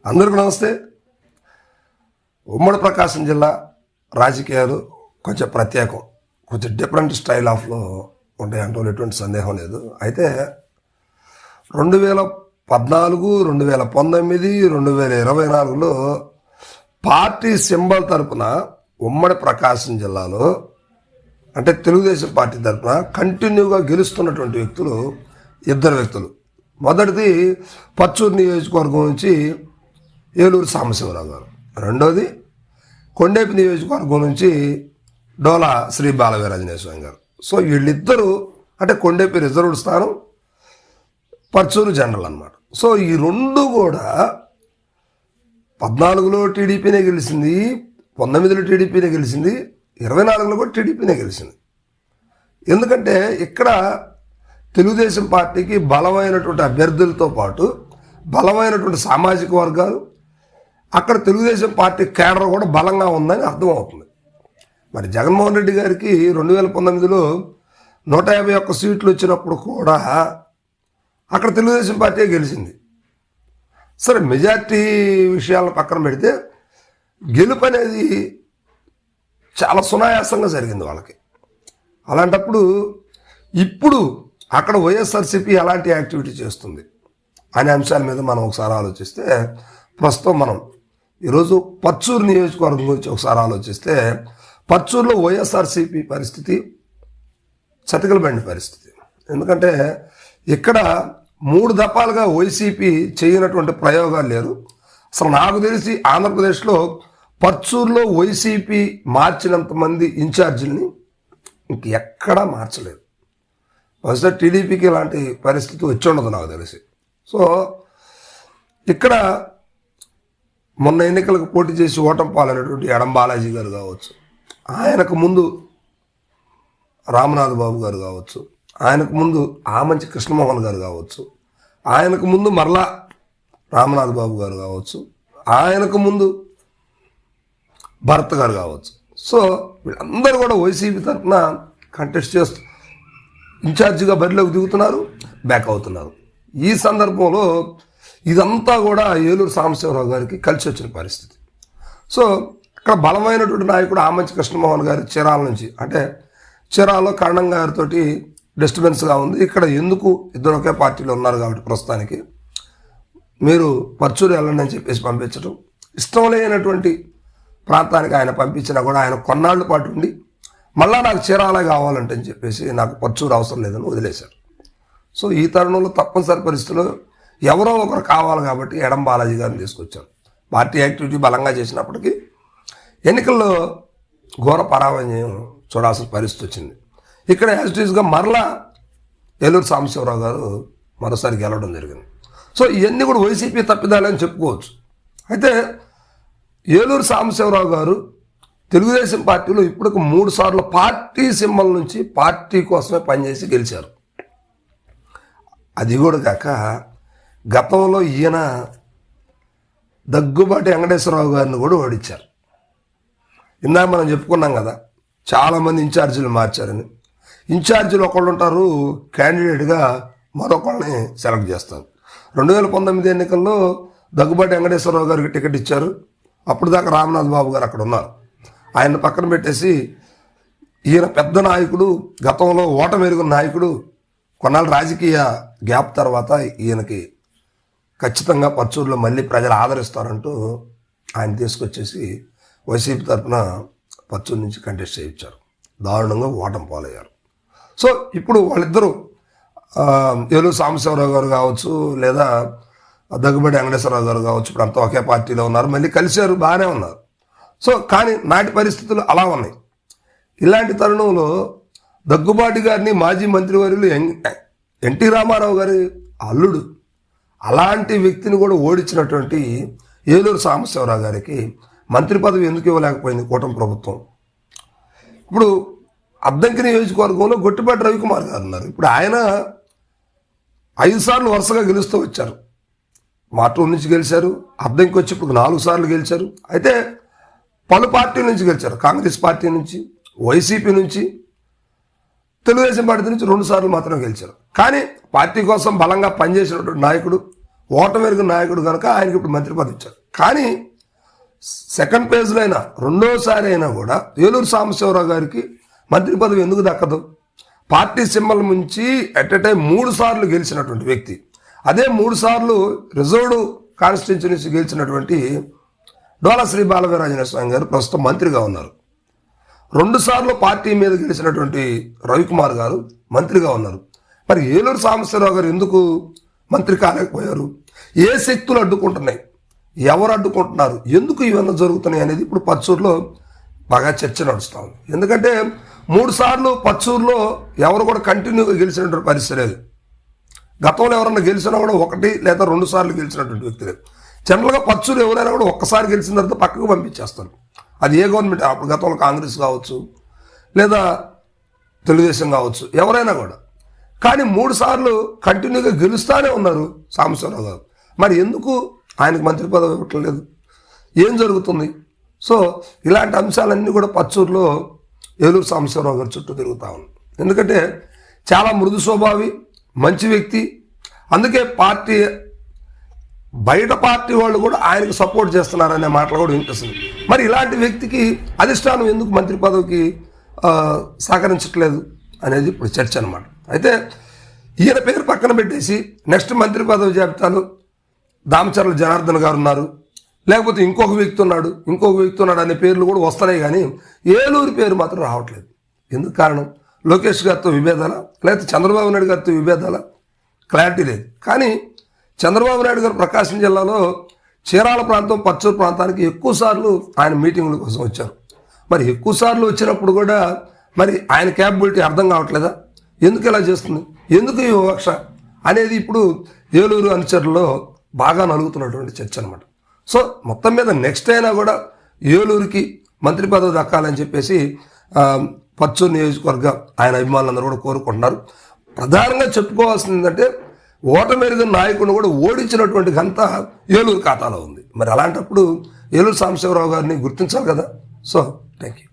అందరికీ నమస్తే. ఉమ్మడి ప్రకాశం జిల్లా రాజకీయాలు కొంచెం ప్రత్యేకం, కొంచెం డిఫరెంట్ స్టైల్ ఆఫ్లో ఉంటాయంటూ ఎటువంటి సందేహం లేదు. అయితే 2014, 2019, 2024లో పార్టీ సింబల్ తరపున ఉమ్మడి ప్రకాశం జిల్లాలో అంటే తెలుగుదేశం పార్టీ తరపున కంటిన్యూగా గెలుస్తున్నటువంటి వ్యక్తులు ఇద్దరు వ్యక్తులు. మొదటిది పచ్చూరు నియోజకవర్గం నుంచి ఏలూరు సాంబశివరావు గారు, రెండోది కొండేపి నియోజకవర్గం నుంచి డోలా శ్రీ బాలవీరాంజనేయ స్వామి గారు. సో వీళ్ళిద్దరూ అంటే కొండేపి రిజర్వ్డ్ స్థానం, పచ్చూరు జనరల్ అన్నమాట. సో ఈ రెండు కూడా 14లో టీడీపీనే గెలిచింది, 19లో టీడీపీనే గెలిచింది, 24లో కూడా టీడీపీనే గెలిచింది. ఎందుకంటే ఇక్కడ తెలుగుదేశం పార్టీకి బలమైనటువంటి అభ్యర్థులతో పాటు బలమైనటువంటి సామాజిక వర్గాలు, అక్కడ తెలుగుదేశం పార్టీ కేడర్ కూడా బలంగా ఉందని అర్థమవుతుంది. మరి జగన్మోహన్ రెడ్డి గారికి 2019లో 151 సీట్లు వచ్చినప్పుడు కూడా అక్కడ తెలుగుదేశం పార్టీ గెలిచింది. సరే, మెజార్టీ విషయాలను పక్కన పెడితే గెలుపు అనేది చాలా సునాయాసంగా జరిగింది వాళ్ళకి. అలాంటప్పుడు ఇప్పుడు అక్కడ వైఎస్ఆర్సీపీ ఎలాంటి యాక్టివిటీ చేస్తుంది అనే అంశాల మీద మనం ఒకసారి ఆలోచిస్తే, ప్రస్తుతం మనం ఈరోజు పచ్చూరు నియోజకవర్గం గురించి ఒకసారి ఆలోచిస్తే, పచ్చూరులో వైఎస్ఆర్సీపీ పరిస్థితి చతికిల బండి పరిస్థితి. ఎందుకంటే ఇక్కడ 3 దఫాలుగా వైసీపీ చేయనటువంటి ప్రయోగాలు లేరు. అసలు నాకు తెలిసి ఆంధ్రప్రదేశ్లో పచ్చూరులో వైసీపీ మార్చినంత మంది ఇన్ఛార్జీలని ఇంకెక్కడా మార్చలేదు. బహుశా టీడీపీకి ఇలాంటి పరిస్థితి వచ్చి ఉండదు నాకు తెలిసి. సో ఇక్కడ మొన్న ఎన్నికలకు పోటీ చేసి ఓటమి పాలైనటువంటి ఎడం బాలాజీ గారు కావచ్చు, ఆయనకు ముందు రామనాథ్ బాబు గారు కావచ్చు, ఆయనకు ముందు ఆమంచి కృష్ణమోహన్ గారు కావచ్చు, ఆయనకు ముందు మరలా రామనాథ్ బాబు గారు కావచ్చు, ఆయనకు ముందు భరత్ గారు కావచ్చు. సో వీళ్ళందరూ కూడా వైసీపీ తరఫున కంటెస్ట్ చేస్తూ ఇన్ఛార్జిగా బరిలోకి దిగుతున్నారు, బ్యాక్ అవుతున్నారు. ఈ సందర్భంలో ఇదంతా కూడా ఏలూరు సాంబశివరావు గారికి కలిసి వచ్చిన పరిస్థితి. సో ఇక్కడ బలమైనటువంటి నాయకుడు ఆమంచి కృష్ణమోహన్ గారి చీరాల నుంచి, అంటే చీరాల్లో కరణం గారితో డిస్టర్బెన్స్గా ఉంది. ఇక్కడ ఎందుకు ఇద్దరు ఒకే పార్టీలో ఉన్నారు కాబట్టి ప్రస్తుతానికి మీరు పచ్చూరు వెళ్ళండి అని చెప్పేసి పంపించడం, ఇష్టం లేనటువంటి ప్రాంతానికి ఆయన పంపించినా కూడా ఆయన కొన్నాళ్ళ పాటు ఉండి మళ్ళా నాకు చీరాలే కావాలంటే అని చెప్పేసి నాకు పచ్చూరు అవసరం లేదని వదిలేశారు. సో ఈ తరుణంలో తప్పనిసరి పరిస్థితుల్లో ఎవరో ఒకరు కావాలి కాబట్టి ఎడం బాలాజీ గారిని తీసుకొచ్చారు. పార్టీ యాక్టివిటీ బలంగా చేసినప్పటికీ ఎన్నికల్లో ఘోర పరాజయం చూడాల్సిన పరిస్థితి వచ్చింది. ఇక్కడ యాజిటీస్గా మరలా ఏలూరు సాంబశివరావు గారు మరోసారి గెలవడం జరిగింది. సో ఇవన్నీ కూడా వైసీపీ తప్పిదాలని చెప్పుకోవచ్చు. అయితే ఏలూరు సాంబశివరావు గారు తెలుగుదేశం పార్టీలో ఇప్పటికి 3 సార్లు పార్టీ సింబల్ నుంచి పార్టీ కోసమే పనిచేసి గెలిచారు. అది కూడా కాక గతంలో ఈయన దగ్గుబాటి వెంకటేశ్వరరావు గారిని కూడా ఓడించారు. ఇందాక మనం చెప్పుకున్నాం కదా, చాలామంది ఇన్ఛార్జీలు మార్చారని. ఇన్ఛార్జీలు ఒకళ్ళు ఉంటారు, క్యాండిడేట్గా మరొకళ్ళని సెలెక్ట్ చేస్తారు. 2019 ఎన్నికల్లో దగ్గుబాటి వెంకటేశ్వరరావు గారికి టికెట్ ఇచ్చారు. అప్పుడు దాకా రామనాథ్ బాబు గారు అక్కడ ఉన్నారు. ఆయన పక్కన పెట్టేసి ఈయన పెద్ద నాయకుడు, గతంలో ఓటమి ఎరుగున్న నాయకుడు, కొన్నాళ్ళు రాజకీయ గ్యాప్ తర్వాత ఈయనకి ఖచ్చితంగా పచ్చూరులో మళ్ళీ ప్రజలు ఆదరిస్తారంటూ ఆయన తీసుకొచ్చేసి వైసీపీ తరఫున పచ్చూరు నుంచి కంటెస్ట్ చేయించారు. దారుణంగా ఓటమి పాలయ్యారు. సో ఇప్పుడు వాళ్ళిద్దరూ ఏలూరు సాంబశివరావు గారు కావచ్చు, లేదా దగ్గుబాటి వెంకటేశ్వరరావు గారు కావచ్చు, ఇప్పుడు అంతా ఒకే పార్టీలో ఉన్నారు, మళ్ళీ కలిశారు, బాగానే ఉన్నారు. సో కానీ నాటి పరిస్థితులు అలా ఉన్నాయి. ఇలాంటి తరుణంలో దగ్గుబాటి గారిని మాజీ మంత్రివర్యులు ఎన్టీ రామారావు గారి అల్లుడు, అలాంటి వ్యక్తిని కూడా ఓడించినటువంటి ఏలూరు సాంబశివరావు గారికి మంత్రి పదవి ఎందుకు ఇవ్వలేకపోయింది కూటమి ప్రభుత్వం? ఇప్పుడు అద్దంకి నియోజకవర్గంలో గొట్టిపాటి రవికుమార్ గారు ఉన్నారు. ఇప్పుడు ఆయన 5 సార్లు వరుసగా గెలుస్తూ వచ్చారు. మాటూరు నుంచి గెలిచారు, అద్దంకి వచ్చి ఇప్పుడు 4 సార్లు గెలిచారు. అయితే పలు పార్టీల నుంచి గెలిచారు. కాంగ్రెస్ పార్టీ నుంచి, వైసీపీ నుంచి, తెలుగుదేశం పార్టీ నుంచి 2 సార్లు మాత్రమే గెలిచారు. కానీ పార్టీ కోసం బలంగా పనిచేసినటువంటి నాయకుడు, ఓటమెరుగు నాయకుడు కనుక ఆయనకి ఇప్పుడు మంత్రి పదవి ఇచ్చారు. కానీ సెకండ్ పేజ్లో అయినా రెండోసారి అయినా కూడా ఏలూరు సాంబశివరావు గారికి మంత్రి పదవి ఎందుకు దక్కదు? పార్టీ సింబల్ నుంచి ఎట్ ఎ టైం 3 సార్లు గెలిచినటువంటి వ్యక్తి, అదే 3 సార్లు రిజర్వ్డ్ కాన్స్టిట్యూన్సీ నుంచి గెలిచినటువంటి డోలా శ్రీ బాలవీరాంజనేయ స్వామి గారు ప్రస్తుతం మంత్రిగా ఉన్నారు. 2 సార్లు పార్టీ మీద గెలిచినటువంటి రవికుమార్ గారు మంత్రిగా ఉన్నారు. మరి ఏలూరు సాంబశివరావు గారు ఎందుకు మంత్రి కాలేకపోయారు? ఏ శక్తులు అడ్డుకుంటున్నాయి, ఎవరు అడ్డుకుంటున్నారు, ఎందుకు ఇవన్నీ జరుగుతున్నాయి అనేది ఇప్పుడు పచ్చూరులో బాగా చర్చ నడుస్తూ ఉంది. ఎందుకంటే 3 సార్లు పచ్చూరులో ఎవరు కూడా కంటిన్యూగా గెలిచినటువంటి పరిస్థితి లేదు. గతంలో ఎవరన్నా గెలిచినా కూడా 1 లేదా 2 సార్లు గెలిచినటువంటి వ్యక్తి లేదు. జనరల్గా పచ్చూరు ఎవరైనా కూడా ఒక్కసారి గెలిచిన తర్వాత పక్కకు పంపించేస్తారు. అది ఏ గవర్నమెంట్, అప్పుడు గతంలో కాంగ్రెస్ కావచ్చు లేదా తెలుగుదేశం కావచ్చు, ఎవరైనా కూడా. కానీ 3 సార్లు కంటిన్యూగా గెలుస్తూనే ఉన్నారు సాంబశివరావు గారు. మరి ఎందుకు ఆయనకు మంత్రి పదవి ఇవ్వట్లేదు? ఏం జరుగుతుంది? సో ఇలాంటి అంశాలన్నీ కూడా పచ్చూరులో ఏలూరు సాంబశివరావు గారు చుట్టూ తిరుగుతూ ఉంది. ఎందుకంటే చాలా మృదు స్వభావి, మంచి వ్యక్తి. అందుకే బయట పార్టీ వాళ్ళు కూడా ఆయనకు సపోర్ట్ చేస్తున్నారనే మాటలు కూడా వినిపిస్తుంది. మరి ఇలాంటి వ్యక్తికి అధిష్టానం ఎందుకు మంత్రి పదవికి సహకరించట్లేదు అనేది ఇప్పుడు చర్చ అనమాట. అయితే ఈయన పేరు పక్కన పెట్టేసి నెక్స్ట్ మంత్రి పదవి జాబితాలో దామచర్ల జనార్దన్ గారు ఉన్నారు, లేకపోతే ఇంకొక వ్యక్తి ఉన్నాడు అనే పేర్లు కూడా వస్తున్నాయి. కానీ ఏలూరు పేరు మాత్రం రావట్లేదు. ఎందుకు కారణం? లోకేష్ గారితో విభేదాలా, లేకపోతే చంద్రబాబు నాయుడు గారితో విభేదాలా? క్లారిటీ లేదు. కానీ చంద్రబాబు నాయుడు గారు ప్రకాశం జిల్లాలో చీరాల ప్రాంతం, పచ్చూరు ప్రాంతానికి ఎక్కువ సార్లు ఆయన మీటింగుల కోసం వచ్చారు. మరి ఎక్కువ సార్లు వచ్చినప్పుడు కూడా మరి ఆయన క్యాపబిలిటీ అర్థం కావట్లేదా? ఎందుకు ఇలా చేస్తుంది, ఎందుకు ఈ వివక్ష అనేది ఇప్పుడు ఏలూరు అనుచరుల్లో బాగా నలుగుతున్నటువంటి చర్చ అనమాట. సో మొత్తం మీద నెక్స్ట్ అయినా కూడా ఏలూరుకి మంత్రి పదవి దక్కాలని చెప్పేసి పచ్చూరు నియోజకవర్గ ఆయన అభిమానులందరూ కూడా కోరుకుంటున్నారు. ప్రధానంగా చెప్పుకోవాల్సింది ఏంటంటే ఓటమెరుగని నాయకుడిని కూడా ఓడించినటువంటి ఘనత ఏలూరు ఖాతాలో ఉంది. మరి అలాంటప్పుడు ఏలూరు సాంబశివరావు గారిని గుర్తించాలి కదా. So thank you.